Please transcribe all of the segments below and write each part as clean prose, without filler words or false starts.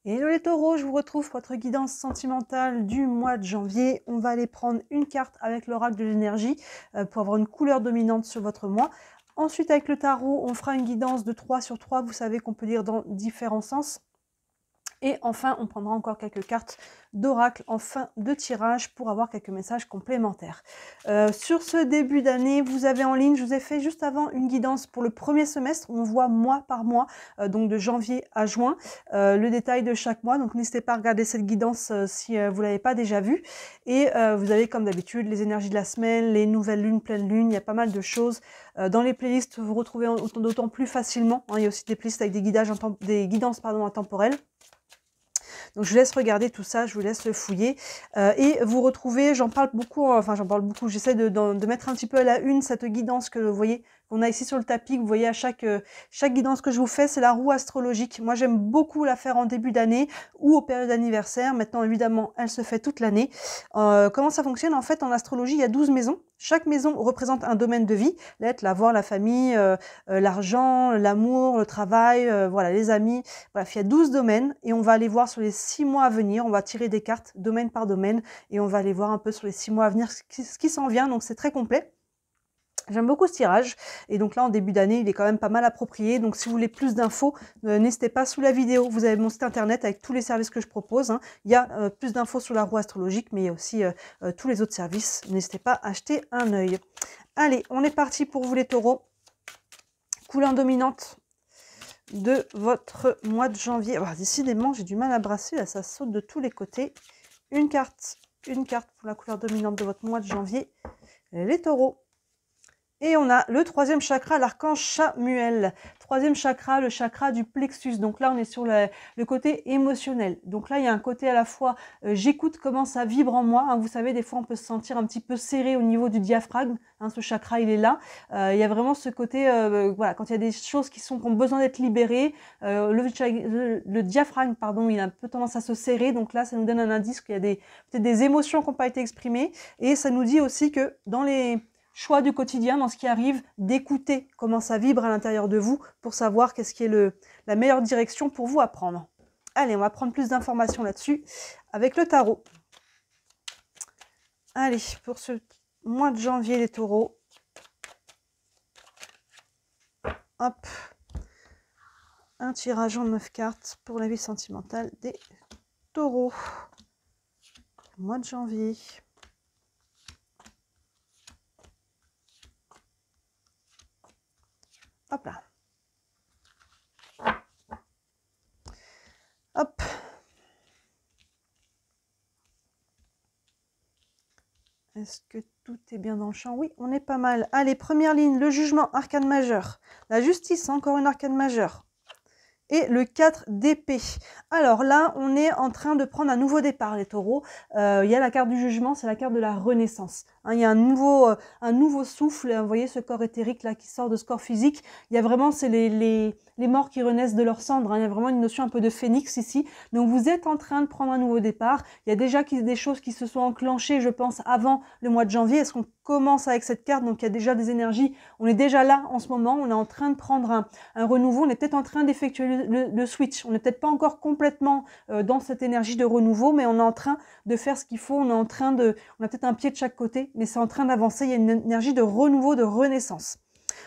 Hello les taureaux, je vous retrouve pour votre guidance sentimentale du mois de janvier. On va aller prendre une carte avec l'oracle de l'énergie pour avoir une couleur dominante sur votre mois. Ensuite, avec le tarot, on fera une guidance de 3 sur 3. Vous savez qu'on peut lire dans différents sens. Et enfin, on prendra encore quelques cartes d'oracle en fin de tirage pour avoir quelques messages complémentaires. Sur ce début d'année, vous avez en ligne, je vous ai fait juste avant une guidance pour le premier semestre. On voit mois par mois, donc de janvier à juin, le détail de chaque mois. Donc n'hésitez pas à regarder cette guidance si vous ne l'avez pas déjà vue. Et vous avez comme d'habitude les énergies de la semaine, les nouvelles lunes, pleines lunes, il y a pas mal de choses. Dans les playlists, vous retrouvez d'autant plus facilement. Hein, il y a aussi des playlists avec des guidances intemporelles. Donc je vous laisse regarder tout ça, je vous laisse le fouiller. Et vous retrouvez, j'en parle beaucoup, j'essaie de mettre un petit peu à la une cette guidance que vous voyez, qu'on a ici sur le tapis, que vous voyez à chaque guidance que je vous fais, c'est la roue astrologique. Moi j'aime beaucoup la faire en début d'année ou aux périodes d'anniversaire. Maintenant évidemment, elle se fait toute l'année. Comment ça fonctionne? En fait, en astrologie, il y a 12 maisons. Chaque maison représente un domaine de vie, l'être, l'avoir, la famille, l'argent, l'amour, le travail, voilà, les amis. Bref, il y a 12 domaines et on va aller voir sur les 6 mois à venir. On va tirer des cartes domaine par domaine et on va aller voir un peu sur les 6 mois à venir ce qui s'en vient. Donc c'est très complet. J'aime beaucoup ce tirage et donc là en début d'année il est quand même pas mal approprié, donc si vous voulez plus d'infos n'hésitez pas, sous la vidéo vous avez mon site internet avec tous les services que je propose, hein. Il y a plus d'infos sur la roue astrologique mais il y a aussi tous les autres services, n'hésitez pas à jeter un œil. Allez, on est parti pour vous les taureaux, couleur dominante de votre mois de janvier. Alors, décidément j'ai du mal à brasser, là ça saute de tous les côtés. Une carte pour la couleur dominante de votre mois de janvier, les taureaux. Et on a le troisième chakra, l'archange Chamuel. Troisième chakra, le chakra du plexus. Donc là, on est sur le côté émotionnel. Donc là, il y a un côté à la fois, j'écoute comment ça vibre en moi. Hein. Vous savez, des fois, on peut se sentir un petit peu serré au niveau du diaphragme. Hein, ce chakra, il est là. Il y a vraiment ce côté, voilà, quand il y a des choses qui ont besoin d'être libérées, le diaphragme, pardon, il a un peu tendance à se serrer. Donc là, ça nous donne un indice qu'il y a peut-être des émotions qui n'ont pas été exprimées. Et ça nous dit aussi que dans les choix du quotidien, dans ce qui arrive, d'écouter comment ça vibre à l'intérieur de vous pour savoir qu'est-ce qui est la meilleure direction pour vous à prendre. Allez, on va prendre plus d'informations là-dessus avec le tarot. Allez, pour ce mois de janvier, les taureaux. Hop. Un tirage en 9 cartes pour la vie sentimentale des taureaux. Mois de janvier. Hop là. Hop. Est-ce que tout est bien dans le champ? Oui, on est pas mal. Allez, première ligne, le jugement, arcane majeur. La justice, encore une arcane majeure. Et le 4 d'épée. Alors là, on est en train de prendre un nouveau départ, les taureaux. Il y a la carte du jugement, c'est la carte de la renaissance. Hein, il y a un nouveau souffle. Vous voyez ce corps éthérique là qui sort de ce corps physique. Il y a vraiment, c'est les morts qui renaissent de leurs cendres. Hein. Il y a vraiment une notion un peu de phénix ici. Donc vous êtes en train de prendre un nouveau départ. Il y a déjà des choses qui se sont enclenchées, je pense, avant le mois de janvier. Est-ce qu'on commence avec cette carte? Donc il y a déjà des énergies. On est déjà là en ce moment. On est en train de prendre un renouveau. On est peut-être en train d'effectuer le switch. On n'est peut-être pas encore complètement dans cette énergie de renouveau, mais on est en train de faire ce qu'il faut. On a peut-être un pied de chaque côté, mais c'est en train d'avancer. Il y a une énergie de renouveau, de renaissance.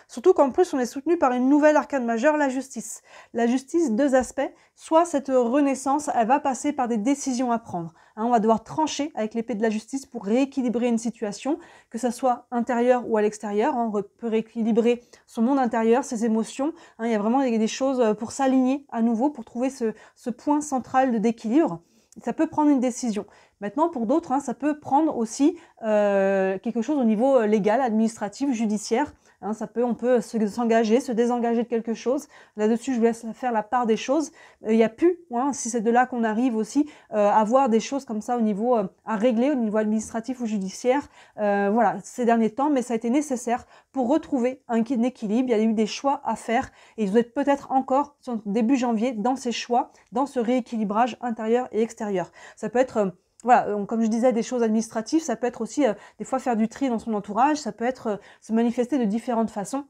Surtout qu'en plus, on est soutenu par une nouvelle arcane majeure, la justice. La justice, deux aspects. Soit cette renaissance, elle va passer par des décisions à prendre. Hein, on va devoir trancher avec l'épée de la justice pour rééquilibrer une situation, que ce soit intérieure ou à l'extérieur. Hein, on peut rééquilibrer son monde intérieur, ses émotions. Hein, il y a vraiment des choses pour s'aligner à nouveau, pour trouver ce point central d'équilibre. Ça peut prendre une décision. Maintenant, pour d'autres, hein, ça peut prendre aussi quelque chose au niveau légal, administratif, judiciaire. Hein, on peut s'engager, se désengager de quelque chose. Là-dessus, je vous laisse faire la part des choses. Il n'y a plus, hein, si c'est de là qu'on arrive aussi, à voir des choses comme ça au niveau à régler, au niveau administratif ou judiciaire. Voilà, ces derniers temps, mais ça a été nécessaire pour retrouver un équilibre. Il y a eu des choix à faire et vous êtes peut-être encore début janvier dans ces choix, dans ce rééquilibrage intérieur et extérieur. Ça peut être voilà, comme je disais, des choses administratives, ça peut être aussi des fois faire du tri dans son entourage, ça peut être se manifester de différentes façons.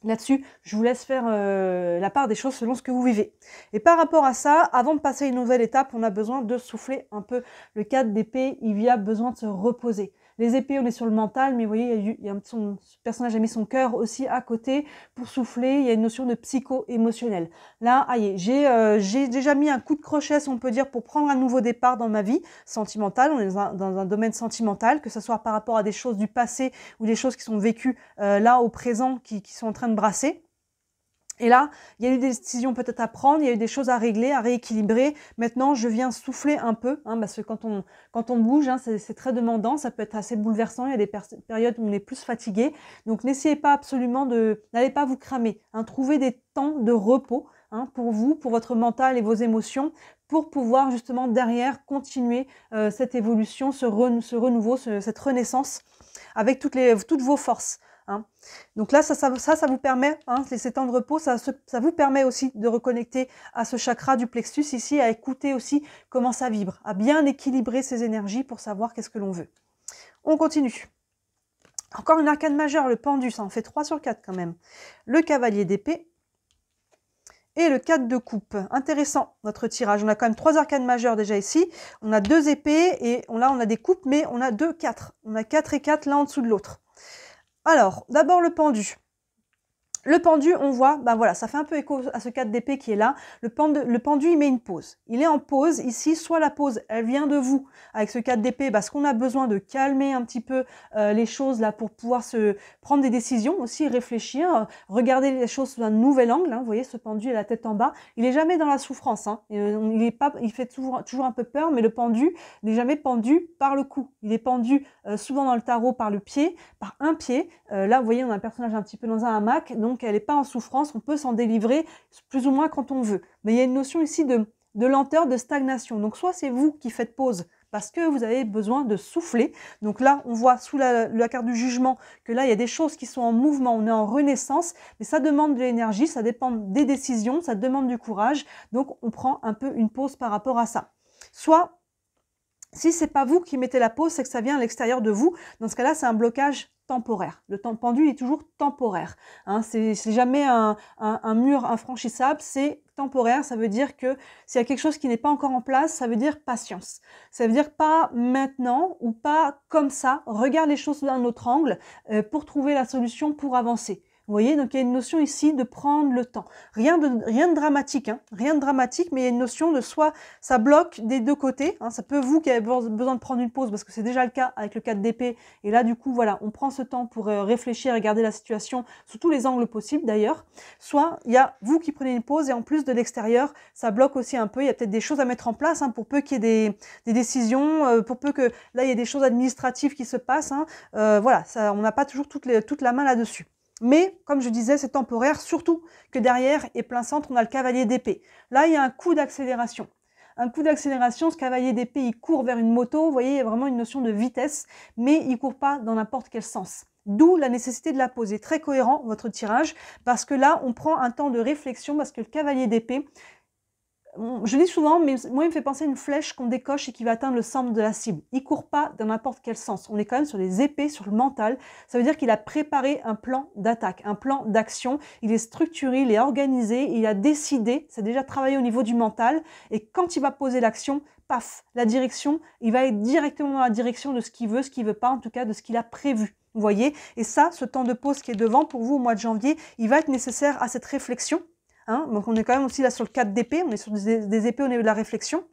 Là-dessus, je vous laisse faire la part des choses selon ce que vous vivez. Et par rapport à ça, avant de passer à une nouvelle étape, on a besoin de souffler un peu. Le 4 d'épée, il a besoin de se reposer. Les épées, on est sur le mental, mais vous voyez, ce personnage a mis son cœur aussi à côté pour souffler. Il y a une notion de psycho-émotionnel. Là, aïe, j'ai déjà mis un coup de crochet, si on peut dire, pour prendre un nouveau départ dans ma vie sentimentale. On est dans un domaine sentimental, que ce soit par rapport à des choses du passé ou des choses qui sont vécues là au présent, qui sont en train de brasser. Et là, il y a eu des décisions peut-être à prendre, il y a eu des choses à régler, à rééquilibrer. Maintenant, je viens souffler un peu, parce que quand on bouge, c'est très demandant, ça peut être assez bouleversant. Il y a des périodes où on est plus fatigué. Donc, n'essayez pas absolument n'allez pas vous cramer. Trouvez des temps de repos pour vous, pour votre mental et vos émotions, pour pouvoir justement derrière continuer cette évolution, ce renouveau, cette renaissance avec toutes vos forces. Donc là, ça vous permet, ces temps de repos, ça vous permet aussi de reconnecter à ce chakra du plexus ici, à écouter aussi comment ça vibre, à bien équilibrer ses énergies pour savoir qu'est-ce que l'on veut. On continue. Encore une arcane majeure, le pendu, ça en fait 3 sur 4 quand même. Le cavalier d'épée et le 4 de coupe. Intéressant notre tirage. On a quand même 3 arcanes majeures déjà ici. On a 2 épées et là on a des coupes, mais on a 2 4. On a 4 et 4 l'un en dessous de l'autre. Alors, d'abord le pendu. Le pendu, on voit, voilà, ça fait un peu écho à ce 4 d'épée qui est là. Le pendu, il met une pause. Il est en pause ici, soit la pause, elle vient de vous avec ce 4 d'épée, parce qu'on a besoin de calmer un petit peu les choses là pour pouvoir se prendre des décisions, aussi réfléchir, regarder les choses sous un nouvel angle. Vous voyez, ce pendu a la tête en bas. Il n'est jamais dans la souffrance. Il fait toujours un peu peur, mais le pendu n'est jamais pendu par le cou. Il est pendu souvent dans le tarot par le pied, par un pied. Là, vous voyez, on a un personnage un petit peu dans un hamac, donc elle n'est pas en souffrance, on peut s'en délivrer plus ou moins quand on veut. Mais il y a une notion ici de lenteur, de stagnation. Donc soit c'est vous qui faites pause parce que vous avez besoin de souffler. Donc là, on voit sous la carte du jugement que là, il y a des choses qui sont en mouvement, on est en renaissance, mais ça demande de l'énergie, ça dépend des décisions, ça demande du courage. Donc on prend un peu une pause par rapport à ça. Soit, si c'est pas vous qui mettez la pause, c'est que ça vient à l'extérieur de vous. Dans ce cas-là, c'est un blocage temporaire. Le temps pendu est toujours temporaire. C'est jamais un mur infranchissable, c'est temporaire. Ça veut dire que s'il y a quelque chose qui n'est pas encore en place, ça veut dire patience. Ça veut dire pas maintenant ou pas comme ça. Regarde les choses d'un autre angle pour trouver la solution pour avancer. Vous voyez, donc il y a une notion ici de prendre le temps. Rien de dramatique, rien de dramatique, mais il y a une notion de soit ça bloque des deux côtés, ça peut vous qui avez besoin de prendre une pause, parce que c'est déjà le cas avec le 4 d'épée, et là du coup, voilà, on prend ce temps pour réfléchir et regarder la situation sous tous les angles possibles d'ailleurs, soit il y a vous qui prenez une pause, et en plus de l'extérieur, ça bloque aussi un peu, il y a peut-être des choses à mettre en place, pour peu qu'il y ait des décisions, pour peu que là il y ait des choses administratives qui se passent, voilà, ça, on n'a pas toujours toute la main là-dessus. Mais, comme je disais, c'est temporaire, surtout que derrière et plein centre, on a le cavalier d'épée. Là, il y a un coup d'accélération. Un coup d'accélération, ce cavalier d'épée, il court vers une moto. Vous voyez, il y a vraiment une notion de vitesse, mais il ne court pas dans n'importe quel sens. D'où la nécessité de la poser. Très cohérent, votre tirage, parce que là, on prend un temps de réflexion, parce que le cavalier d'épée, je dis souvent, mais moi, il me fait penser à une flèche qu'on décoche et qui va atteindre le centre de la cible. Il ne court pas dans n'importe quel sens. On est quand même sur les épées, sur le mental. Ça veut dire qu'il a préparé un plan d'attaque, un plan d'action. Il est structuré, il est organisé, il a décidé, c'est déjà travaillé au niveau du mental. Et quand il va poser l'action, paf, la direction, il va être directement dans la direction de ce qu'il veut pas, en tout cas de ce qu'il a prévu. Vous voyez? Et ça, ce temps de pause qui est devant pour vous au mois de janvier, il va être nécessaire à cette réflexion. Donc on est quand même aussi là sur le 4 d'épée, on est sur des épées au niveau de la réflexion,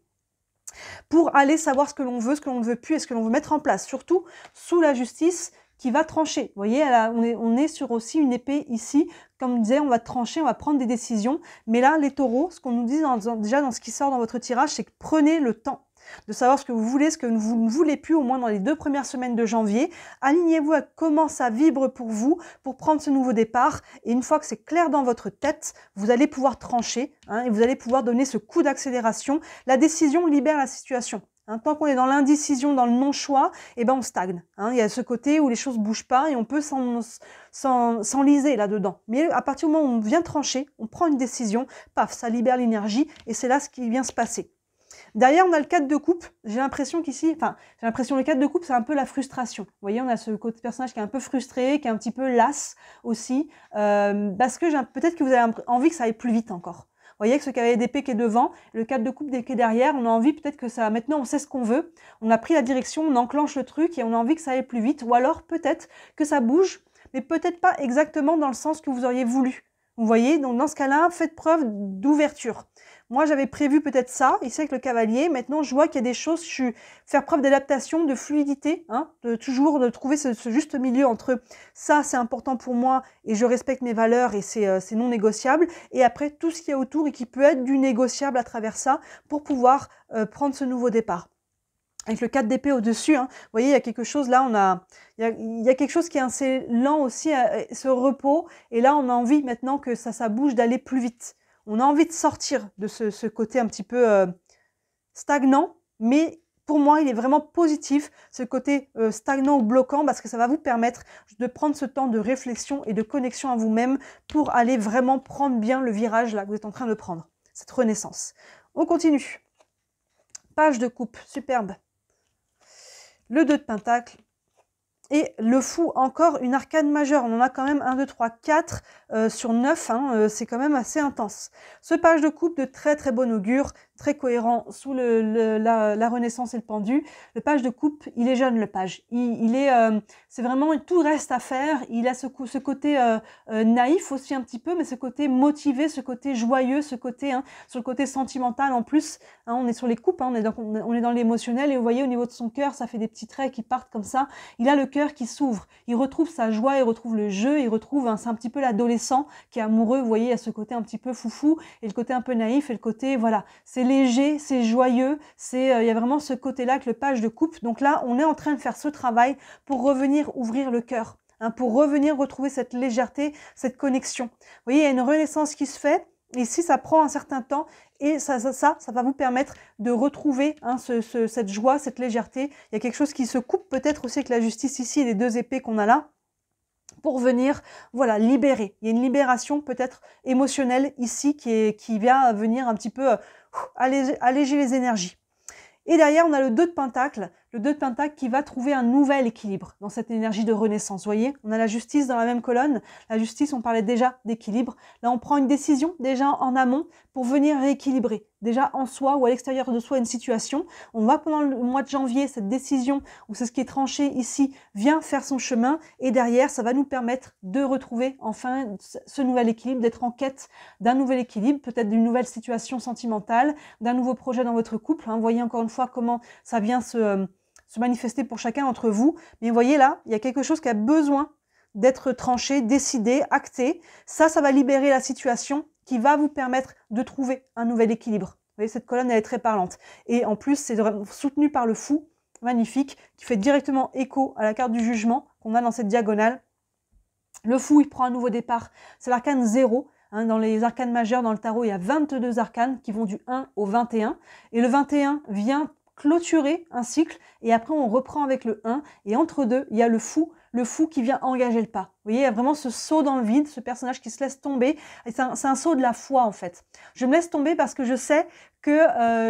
pour aller savoir ce que l'on veut, ce que l'on ne veut plus et ce que l'on veut mettre en place, surtout sous la justice qui va trancher. Vous voyez, on est sur aussi une épée ici, comme on disait, on va trancher, on va prendre des décisions, mais là, les taureaux, ce qu'on nous dit déjà dans ce qui sort dans votre tirage, c'est que prenez le temps de savoir ce que vous voulez, ce que vous ne voulez plus, au moins dans les 2 premières semaines de janvier. Alignez-vous à comment ça vibre pour vous, pour prendre ce nouveau départ. Et une fois que c'est clair dans votre tête, vous allez pouvoir trancher, et vous allez pouvoir donner ce coup d'accélération. La décision libère la situation. Tant qu'on est dans l'indécision, dans le non-choix, on stagne. Il y a ce côté où les choses ne bougent pas et on peut s'enliser là-dedans. Mais à partir du moment où on vient trancher, on prend une décision, paf, ça libère l'énergie et c'est là ce qui vient se passer. Derrière, on a le 4 de coupe. J'ai l'impression qu'ici, enfin, j'ai l'impression le 4 de coupe, c'est un peu la frustration. Vous voyez, on a ce côté personnage qui est un peu frustré, qui est un petit peu las aussi, parce que peut-être que vous avez envie que ça aille plus vite encore. Vous voyez que ce cavalier d'épée qui est devant, le 4 de coupe qui est derrière, on a envie peut-être que ça, maintenant on sait ce qu'on veut, on a pris la direction, on enclenche le truc et on a envie que ça aille plus vite, ou alors peut-être que ça bouge, mais peut-être pas exactement dans le sens que vous auriez voulu. Vous voyez, donc dans ce cas-là, faites preuve d'ouverture. Moi, j'avais prévu peut-être ça, ici avec le cavalier. Maintenant, je vois qu'il y a des choses, faire preuve d'adaptation, de fluidité, hein, toujours de trouver ce juste milieu entre ça, c'est important pour moi et je respecte mes valeurs et c'est non négociable. Et après, tout ce qu'il y a autour et qui peut être du négociable à travers ça pour pouvoir prendre ce nouveau départ. Avec le 4 d'épée au-dessus, hein, vous voyez, il y a quelque chose là, il y a quelque chose qui est assez lent aussi, ce repos. Et là, on a envie maintenant que ça bouge, d'aller plus vite. On a envie de sortir de ce côté un petit peu stagnant, mais pour moi, il est vraiment positif, ce côté stagnant ou bloquant, parce que ça va vous permettre de prendre ce temps de réflexion et de connexion à vous-même pour aller vraiment prendre bien le virage là que vous êtes en train de prendre, cette renaissance. On continue. Page de coupe, superbe. Le 2 de pentacle. Et le fou, encore une arcane majeure. On en a quand même 1, 2, 3, 4 sur 9. Hein, c'est quand même assez intense. Ce page de coupe de très très bon augure, très cohérent sous la renaissance et le pendu. Le page de coupe, il est jeune le page. C'est vraiment, tout reste à faire. Il a ce côté naïf aussi un petit peu, mais ce côté motivé, ce côté joyeux, ce côté, hein, sur le côté sentimental en plus. Hein, on est sur les coupes, hein, on est dans l'émotionnel et vous voyez au niveau de son cœur, ça fait des petits traits qui partent comme ça. Il a le cœur qui s'ouvre, il retrouve sa joie, il retrouve le jeu, il retrouve, hein, c'est un petit peu l'adolescent qui est amoureux, vous voyez, il y a ce côté un petit peu foufou et le côté un peu naïf et le côté, voilà, c'est léger, c'est joyeux, il y a vraiment ce côté-là avec le page de coupe. Donc là, on est en train de faire ce travail pour revenir ouvrir le cœur, hein, pour revenir retrouver cette légèreté, cette connexion. Vous voyez, il y a une renaissance qui se fait. Et si ça prend un certain temps, et ça va vous permettre de retrouver, hein, cette joie, cette légèreté. Il y a quelque chose qui se coupe peut-être aussi avec la justice ici et les 2 épées qu'on a là, pour venir, voilà, libérer. Il y a une libération peut-être émotionnelle ici qui vient venir un petit peu alléger les énergies. Et derrière, on a le 2 de pentacle. Le 2 de pentacle qui va trouver un nouvel équilibre dans cette énergie de renaissance. Vous voyez, on a la justice dans la même colonne. La justice, on parlait déjà d'équilibre. Là, on prend une décision déjà en amont pour venir rééquilibrer. Déjà en soi ou à l'extérieur de soi une situation. On va pendant le mois de janvier, cette décision, ou c'est ce qui est tranché ici, vient faire son chemin. Et derrière, ça va nous permettre de retrouver enfin ce nouvel équilibre, d'être en quête d'un nouvel équilibre, peut-être d'une nouvelle situation sentimentale, d'un nouveau projet dans votre couple. Hein. Vous voyez encore une fois comment ça vient se manifester pour chacun d'entre vous. Mais vous voyez là, il y a quelque chose qui a besoin d'être tranché, décidé, acté. Ça va libérer la situation qui va vous permettre de trouver un nouvel équilibre. Vous voyez, cette colonne, elle est très parlante. Et en plus, c'est soutenu par le fou, magnifique, qui fait directement écho à la carte du jugement qu'on a dans cette diagonale. Le fou, il prend un nouveau départ. C'est l'arcane 0. Hein, dans les arcanes majeures, dans le tarot, il y a 22 arcanes qui vont du 1 au 21. Et le 21 vient clôturer un cycle et après on reprend avec le 1 et entre deux il y a le fou qui vient engager le pas. Vous voyez, il y a vraiment ce saut dans le vide, ce personnage qui se laisse tomber et c'est un saut de la foi en fait. Je me laisse tomber parce que je sais que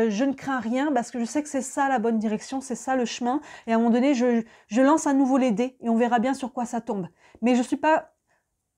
je ne crains rien, parce que je sais que c'est ça la bonne direction, c'est ça le chemin et à un moment donné je lance à nouveau les dés et on verra bien sur quoi ça tombe. Mais je suis pas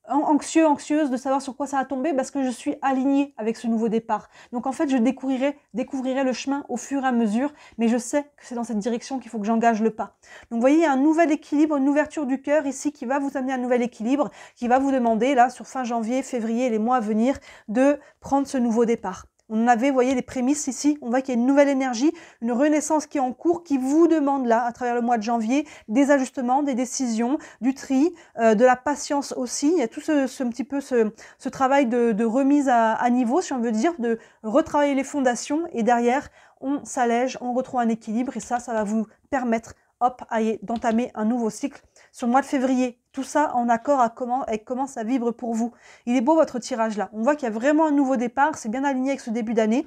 anxieuse de savoir sur quoi ça va tomber parce que je suis alignée avec ce nouveau départ. Donc en fait, je découvrirai le chemin au fur et à mesure, mais je sais que c'est dans cette direction qu'il faut que j'engage le pas. Donc vous voyez, il y a un nouvel équilibre, une ouverture du cœur ici qui va vous amener à un nouvel équilibre, qui va vous demander là, sur fin janvier, février, les mois à venir, de prendre ce nouveau départ. On avait, vous voyez, les prémices ici, on voit qu'il y a une nouvelle énergie, une renaissance qui est en cours, qui vous demande là, à travers le mois de janvier, des ajustements, des décisions, du tri, de la patience aussi. Il y a tout ce travail de remise à niveau, si on veut dire, de retravailler les fondations et derrière, on s'allège, on retrouve un équilibre et ça va vous permettre, hop, d'entamer un nouveau cycle sur le mois de février. Tout ça en accord avec comment ça vibre pour vous. Il est beau votre tirage là. On voit qu'il y a vraiment un nouveau départ. C'est bien aligné avec ce début d'année.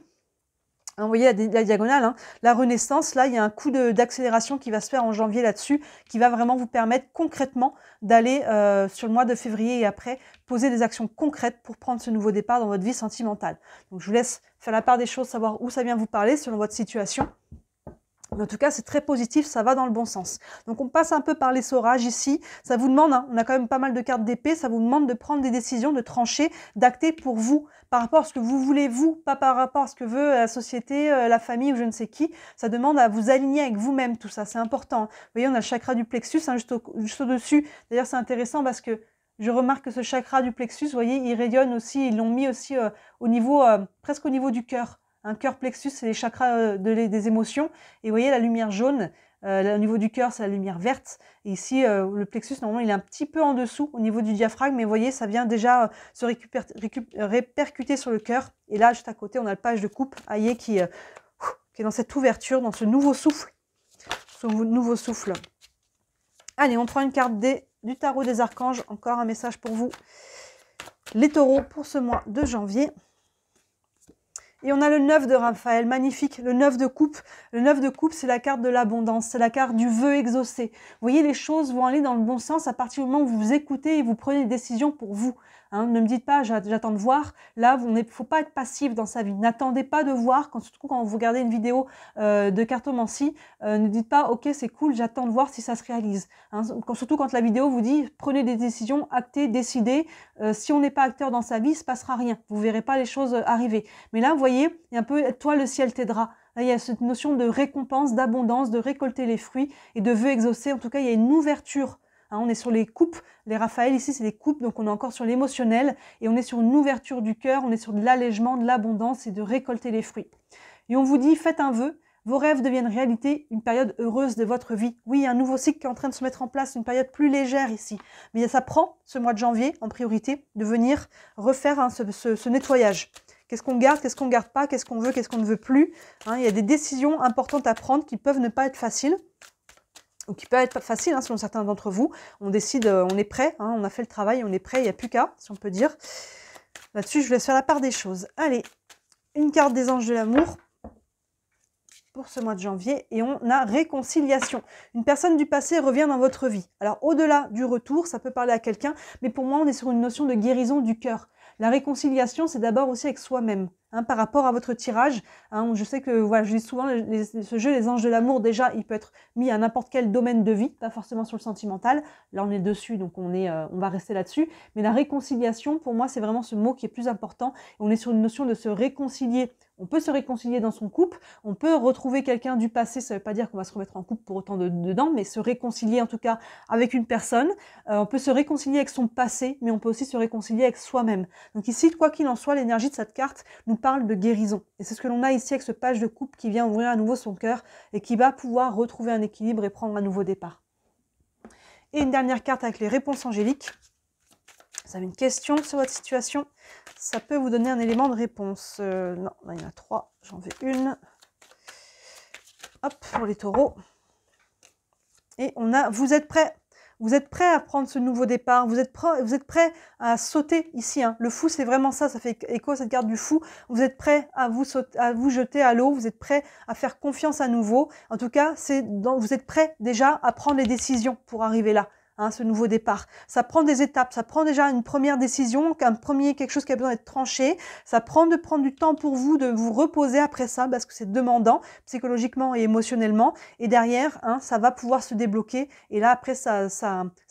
Vous voyez la diagonale, hein, la renaissance, là, il y a un coup d'accélération qui va se faire en janvier là-dessus, qui va vraiment vous permettre concrètement d'aller sur le mois de février et après, poser des actions concrètes pour prendre ce nouveau départ dans votre vie sentimentale. Donc, je vous laisse faire la part des choses, savoir où ça vient vous parler selon votre situation. Mais en tout cas, c'est très positif, ça va dans le bon sens. Donc, on passe un peu par l'essorage ici. Ça vous demande, hein, on a quand même pas mal de cartes d'épée, ça vous demande de prendre des décisions, de trancher, d'acter pour vous, par rapport à ce que vous voulez, vous, pas par rapport à ce que veut la société, la famille ou je ne sais qui. Ça demande à vous aligner avec vous-même, tout ça, c'est important. Vous voyez, on a le chakra du plexus, hein, juste au-dessus. D'ailleurs, c'est intéressant parce que je remarque que ce chakra du plexus, vous voyez, il rayonne aussi, ils l'ont mis aussi au niveau, presque au niveau du cœur. Un cœur plexus, c'est les chakras des émotions. Et vous voyez la lumière jaune, au niveau du cœur, c'est la lumière verte. Et ici, le plexus, normalement, il est un petit peu en dessous au niveau du diaphragme. Mais vous voyez, ça vient déjà se répercuter sur le cœur. Et là, juste à côté, on a le page de coupe, Aïe, qui est dans cette ouverture, dans ce nouveau souffle. Ce nouveau souffle. Allez, on prend une carte du tarot des archanges. Encore un message pour vous. Les taureaux pour ce mois de janvier. Et on a le 9 de Raphaël, magnifique, le 9 de coupe. Le 9 de coupe, c'est la carte de l'abondance, c'est la carte du vœu exaucé. Vous voyez, les choses vont aller dans le bon sens à partir du moment où vous écoutez et vous prenez des décisions pour vous. Hein, ne me dites pas, j'attends de voir. Là, il ne faut pas être passif dans sa vie. N'attendez pas de voir, surtout quand vous regardez une vidéo de cartomancie. Ne dites pas, ok, c'est cool, j'attends de voir si ça se réalise. Hein, surtout quand la vidéo vous dit, prenez des décisions, actez, décidez. Si on n'est pas acteur dans sa vie, il ne se passera rien. Vous ne verrez pas les choses arriver. Mais là, vous voyez, il y a un peu, toi, le ciel t'aidera. Là, il y a cette notion de récompense, d'abondance, de récolter les fruits et de vœux exaucés. En tout cas, il y a une ouverture. Hein, on est sur les coupes, les Raphaël ici c'est des coupes, donc on est encore sur l'émotionnel et on est sur une ouverture du cœur, on est sur de l'allègement, de l'abondance et de récolter les fruits. Et on vous dit, faites un vœu, vos rêves deviennent réalité, une période heureuse de votre vie. Oui, il y a un nouveau cycle qui est en train de se mettre en place, une période plus légère ici. Mais ça prend ce mois de janvier en priorité de venir refaire hein, ce nettoyage. Qu'est-ce qu'on garde, qu'est-ce qu'on ne garde pas, qu'est-ce qu'on veut, qu'est-ce qu'on ne veut plus. Hein, il y a des décisions importantes à prendre qui peuvent ne pas être faciles. Ou qui peut être facile, hein, selon certains d'entre vous. On décide, on est prêt, hein, on a fait le travail, on est prêt, il n'y a plus qu'à, si on peut dire. Là-dessus, je vous laisse faire la part des choses. Allez, une carte des anges de l'amour pour ce mois de janvier. Et on a réconciliation. Une personne du passé revient dans votre vie. Alors, au-delà du retour, ça peut parler à quelqu'un, mais pour moi, on est sur une notion de guérison du cœur. La réconciliation, c'est d'abord aussi avec soi-même. Hein, par rapport à votre tirage, hein, je sais que voilà, je dis souvent, ce jeu, les anges de l'amour, déjà, il peut être mis à n'importe quel domaine de vie, pas forcément sur le sentimental. Là, on est dessus, donc on va rester là-dessus. Mais la réconciliation, pour moi, c'est vraiment ce mot qui est plus important. On est sur une notion de se réconcilier. On peut se réconcilier dans son couple, on peut retrouver quelqu'un du passé, ça ne veut pas dire qu'on va se remettre en couple pour autant dedans, mais se réconcilier en tout cas avec une personne. On peut se réconcilier avec son passé, mais on peut aussi se réconcilier avec soi-même. Donc ici, quoi qu'il en soit, l'énergie de cette carte nous parle de guérison. Et c'est ce que l'on a ici avec ce page de coupe qui vient ouvrir à nouveau son cœur et qui va pouvoir retrouver un équilibre et prendre un nouveau départ. Et une dernière carte avec les réponses angéliques. Vous avez une question sur votre situation, ça peut vous donner un élément de réponse. Non, là, il y en a 3, j'en veux une. Hop, pour les taureaux. Et on a, vous êtes prêts. Vous êtes prêts à prendre ce nouveau départ, vous êtes prêts à sauter ici. Hein. Le fou, c'est vraiment ça, ça fait écho à cette carte du fou. Vous êtes prêts à vous jeter à l'eau, vous êtes prêts à faire confiance à nouveau. En tout cas, vous êtes prêts déjà à prendre les décisions pour arriver là. Hein, ce nouveau départ. Ça prend des étapes, ça prend déjà une première décision, quelque chose qui a besoin d'être tranché. Ça prend de prendre du temps pour vous, de vous reposer après ça, parce que c'est demandant psychologiquement et émotionnellement. Et derrière, hein, ça va pouvoir se débloquer. Et là, après, ça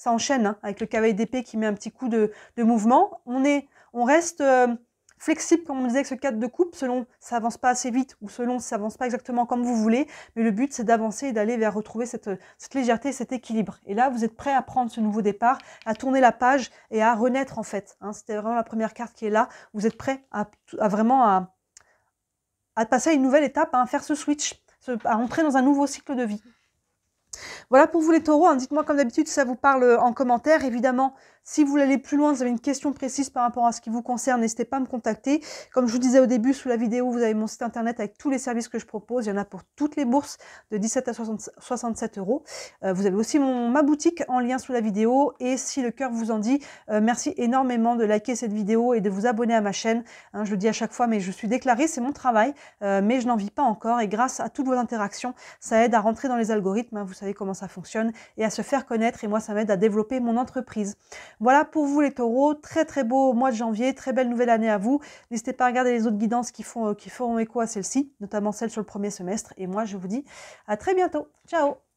enchaîne hein, avec le cavalier d'épée qui met un petit coup de mouvement. On reste flexible, comme on disait, avec ce 4 de coupe, selon ça avance pas assez vite ou selon ça avance pas exactement comme vous voulez. Mais le but, c'est d'avancer et d'aller vers retrouver cette légèreté, cet équilibre. Et là, vous êtes prêt à prendre ce nouveau départ, à tourner la page et à renaître en fait. Hein, c'était vraiment la première carte qui est là. Vous êtes prêt à passer à une nouvelle étape, à faire ce switch, à entrer dans un nouveau cycle de vie. Voilà pour vous les taureaux, hein. Dites-moi comme d'habitude si ça vous parle en commentaire. Évidemment, Si vous voulez aller plus loin, vous avez une question précise par rapport à ce qui vous concerne, n'hésitez pas à me contacter. Comme je vous disais au début, sous la vidéo, vous avez mon site internet avec tous les services que je propose. Il y en a pour toutes les bourses de 17 à 67 euros. Vous avez aussi ma boutique en lien sous la vidéo. Et si le cœur vous en dit, merci énormément de liker cette vidéo et de vous abonner à ma chaîne. Hein, je le dis à chaque fois, mais je suis déclarée, c'est mon travail, mais je n'en vis pas encore. Et grâce à toutes vos interactions, ça aide à rentrer dans les algorithmes. Hein, vous savez comment ça fonctionne et à se faire connaître. Et moi, ça m'aide à développer mon entreprise. Voilà pour vous les taureaux, très très beau mois de janvier, très belle nouvelle année à vous. N'hésitez pas à regarder les autres guidances qui feront écho à celle-ci, notamment celle sur le premier semestre. Et moi, je vous dis à très bientôt. Ciao!